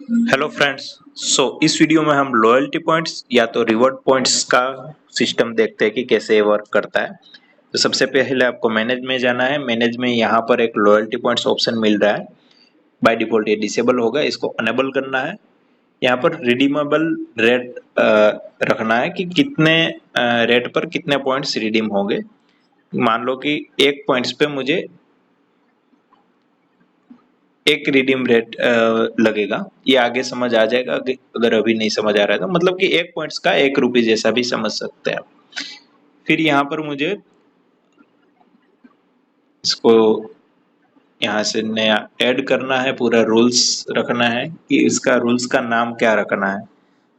Hello friends. इस video में हम लॉयल्टी पॉइंट्स या तो रिवॉर्ड पॉइंट्स का सिस्टम देखते हैं कि कैसे ये वर्क करता है। तो सबसे पहले आपको मैनेज में जाना है। मैनेज में यहाँ पर एक लॉयल्टी पॉइंट्स ऑप्शन मिल रहा है। बाय डिफॉल्ट ये डिसेबल होगा, इसको अनेबल करना है। यहाँ पर रिडीमेबल रेट रखना है कि कितने रेट पर कितने पॉइंट्स रिडीम होंगे। मान लो कि एक पॉइंट्स पे मुझे एक रिडीम रेट लगेगा। ये आगे समझ आ जाएगा अगर अभी नहीं समझ आ रहा है तो, मतलब कि एक पॉइंट्स का ₹1 जैसा भी समझ सकते हैं। फिर यहाँ पर मुझे इसको यहाँ से नया ऐड करना है, पूरा रूल्स रखना है कि इसका रूल्स का नाम क्या रखना है।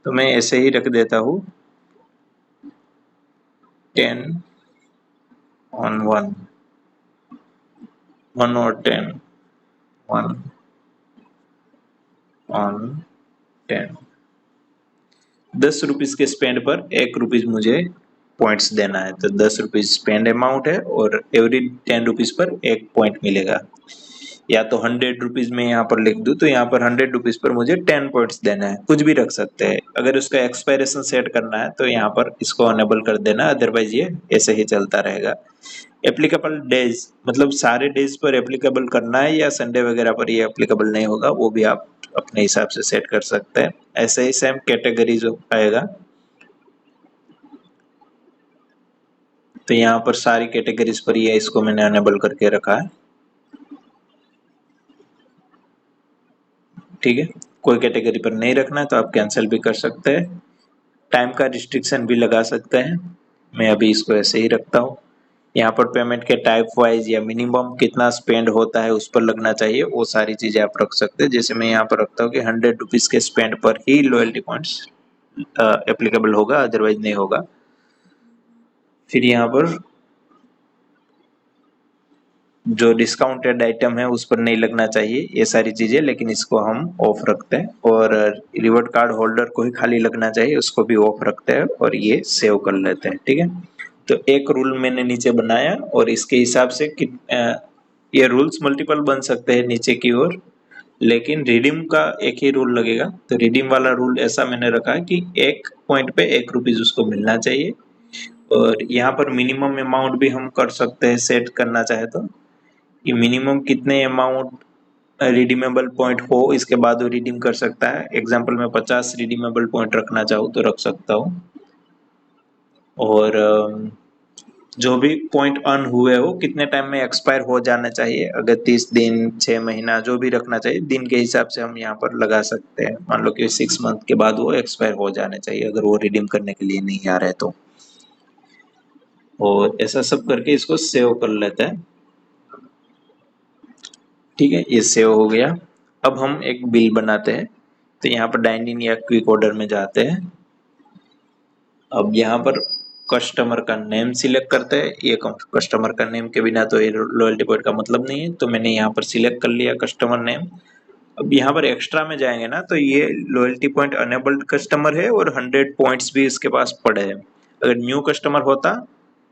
तो मैं ऐसे ही रख देता हूँ 10 on 1 और 10 1 on 10। ₹10 के स्पेंड पर ₹1 मुझे पॉइंट्स देना है। तो ₹10 स्पेंड अमाउंट है और एवरी ₹10 पर 1 पॉइंट मिलेगा। या तो ₹100 में यहाँ पर लिख दूं तो यहाँ पर ₹100 पर मुझे 10 पॉइंट्स देना है। कुछ भी रख सकते हैं। अगर उसका एक्सपायरेशन सेट करना है तो यहाँ पर इसको अनेबल कर देना, अदरवाइज ये ऐसे ही चलता रहेगा। एप्लीकेबल डेज मतलब सारे डेज पर एप्लीकेबल करना है या संडे वगैरह पर ये एप्लीकेबल नहीं होगा, वो भी आप अपने हिसाब से सेट कर सकते हैं। ऐसे ही सेम कैटेगरीज आएगा। तो यहाँ पर सारी कैटेगरीज पर ये इसको मैंने अनेबल करके रखा है। ठीक है, कोई कैटेगरी पर नहीं रखना है तो आप कैंसिल भी कर सकते हैं। टाइम का रिस्ट्रिक्शन भी लगा सकते हैं। मैं अभी इसको ऐसे ही रखता हूँ। यहाँ पर पेमेंट के टाइप वाइज या मिनिमम कितना स्पेंड होता है उस पर लगना चाहिए, वो सारी चीजें आप रख सकते हैं। जैसे मैं यहाँ पर रखता हूँ कि ₹100 के स्पेंड पर ही लॉयल्टी पॉइंट्स एप्लीकेबल होगा, अदरवाइज नहीं होगा। फिर यहाँ पर जो डिस्काउंटेड आइटम है उस पर नहीं लगना चाहिए ये सारी चीजें, लेकिन इसको हम ऑफ रखते हैं। और रिवॉर्ड कार्ड होल्डर को ही खाली लगना चाहिए, उसको भी ऑफ रखते हैं और ये सेव कर लेते हैं। ठीक है, तो एक रूल मैंने नीचे बनाया और इसके हिसाब से ये रूल्स मल्टीपल बन सकते हैं नीचे की ओर, लेकिन रिडीम का एक ही रूल लगेगा। तो रिडीम वाला रूल ऐसा मैंने रखा है कि एक पॉइंट पे ₹1 उसको मिलना चाहिए। और यहाँ पर मिनिमम अमाउंट भी हम कर सकते हैं सेट करना चाहे तो, कि मिनिमम कितने अमाउंट रिडीमेबल पॉइंट हो इसके बाद वो रिडीम कर सकता है। एग्जांपल में 50 रिडीमेबल पॉइंट रखना चाहूँ तो रख सकता हूँ। और जो भी पॉइंट अर्न हुए हो कितने टाइम में एक्सपायर हो जाना चाहिए, अगर 30 दिन 6 महीना जो भी रखना चाहिए, दिन के हिसाब से हम यहाँ पर लगा सकते हैं। मान लो कि 6 मंथ के बाद वो एक्सपायर हो जाने चाहिए अगर वो रिडीम करने के लिए नहीं आ रहे तो। और ऐसा सब करके इसको सेव कर लेते हैं। ठीक है, ये सेव हो गया। अब हम एक बिल बनाते हैं। तो यहाँ पर डाइन इन या क्विक ऑर्डर में जाते हैं। अब यहाँ पर कस्टमर का नेम सिलेक्ट करते हैं। ये कस्टमर का नेम के बिना तो ये लॉयल्टी पॉइंट का मतलब नहीं है, तो मैंने यहाँ पर सिलेक्ट कर लिया कस्टमर नेम। अब यहाँ पर एक्स्ट्रा में जाएंगे ना तो ये लॉयल्टी पॉइंट अनेबल्ड कस्टमर है और 100 पॉइंट्स भी इसके पास पड़े हैं। अगर न्यू कस्टमर होता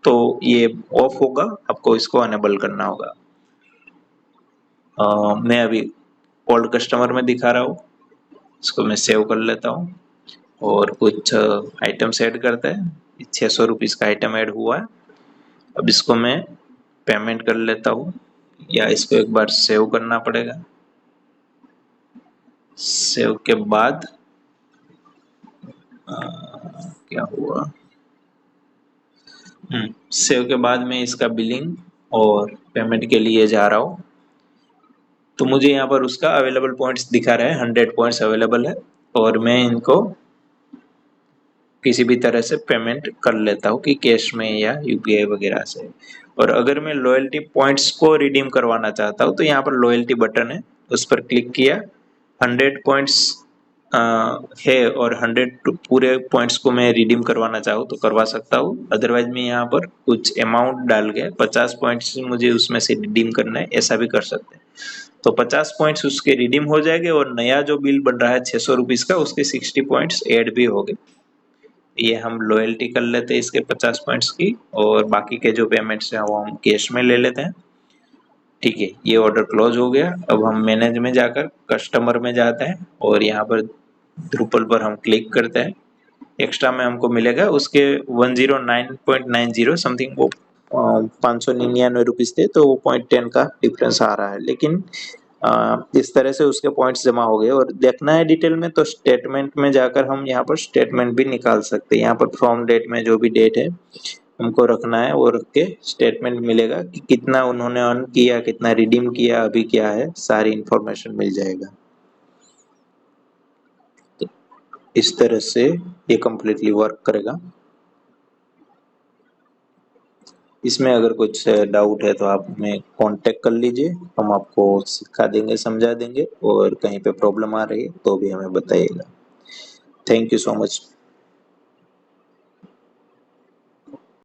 तो ये ऑफ होगा, आपको इसको अनेबल करना होगा। मैं अभी ओल्ड कस्टमर में दिखा रहा हूँ, इसको मैं सेव कर लेता हूँ और कुछ आइटम्स ऐड करते हैं। ₹600 का आइटम ऐड हुआ है। अब इसको मैं पेमेंट कर लेता हूँ, या इसको एक बार सेव करना पड़ेगा। सेव के बाद क्या हुआ, सेव के बाद मैं इसका बिलिंग और पेमेंट के लिए जा रहा हूँ। तो मुझे यहाँ पर उसका अवेलेबल पॉइंट्स दिखा रहा है, 100 पॉइंट्स अवेलेबल है और मैं इनको किसी भी तरह से पेमेंट कर लेता हूँ कि कैश में या यूपीआई वगैरह से। और अगर मैं लॉयल्टी पॉइंट्स को रिडीम करवाना चाहता हूँ तो यहाँ पर लॉयल्टी बटन है, उस पर क्लिक किया। 100 पॉइंट्स है और 100 पूरे पॉइंट्स को मैं रिडीम करवाना चाहूँ तो करवा सकता हूँ। अदरवाइज मैं यहाँ पर कुछ अमाउंट डाल के 50 पॉइंट्स मुझे उसमें से रिडीम करना है, ऐसा भी कर सकते हैं। तो 50 पॉइंट्स उसके रिडीम हो जाएंगे और नया जो बिल बन रहा है ₹600 का, उसके 60 पॉइंट्स ऐड भी हो गए। ये हम लॉयल्टी कर लेते हैं इसके 50 पॉइंट्स की, और बाकी के जो पेमेंट्स हैं वो हम कैश में ले लेते हैं। ठीक है, ये ऑर्डर क्लोज हो गया। अब हम मैनेज में जाकर कस्टमर में जाते हैं और यहाँ पर ड्रूपल पर हम क्लिक करते हैं। एक्स्ट्रा में हमको मिलेगा उसके 109.90 समथिंग, वो 599 रुपीज थे, तो वो 0.10 का डिफरेंस आ रहा है। लेकिन इस तरह से उसके पॉइंट्स जमा हो गए। और देखना है डिटेल में तो स्टेटमेंट में जाकर हम यहाँ पर स्टेटमेंट भी निकाल सकते हैं। यहाँ पर फ्रॉम डेट में जो भी डेट है हमको रखना है, और रख के स्टेटमेंट मिलेगा कि कितना उन्होंने अर्न किया, कितना रिडीम किया, अभी क्या है, सारी इंफॉर्मेशन मिल जाएगा। तो इस तरह से ये कम्प्लीटली वर्क करेगा। इसमें अगर कुछ डाउट है तो आप हमें कांटेक्ट कर लीजिए, हम आपको सिखा देंगे, समझा देंगे, और कहीं पे प्रॉब्लम आ रही है तो भी हमें बताइएगा। Thank you so much.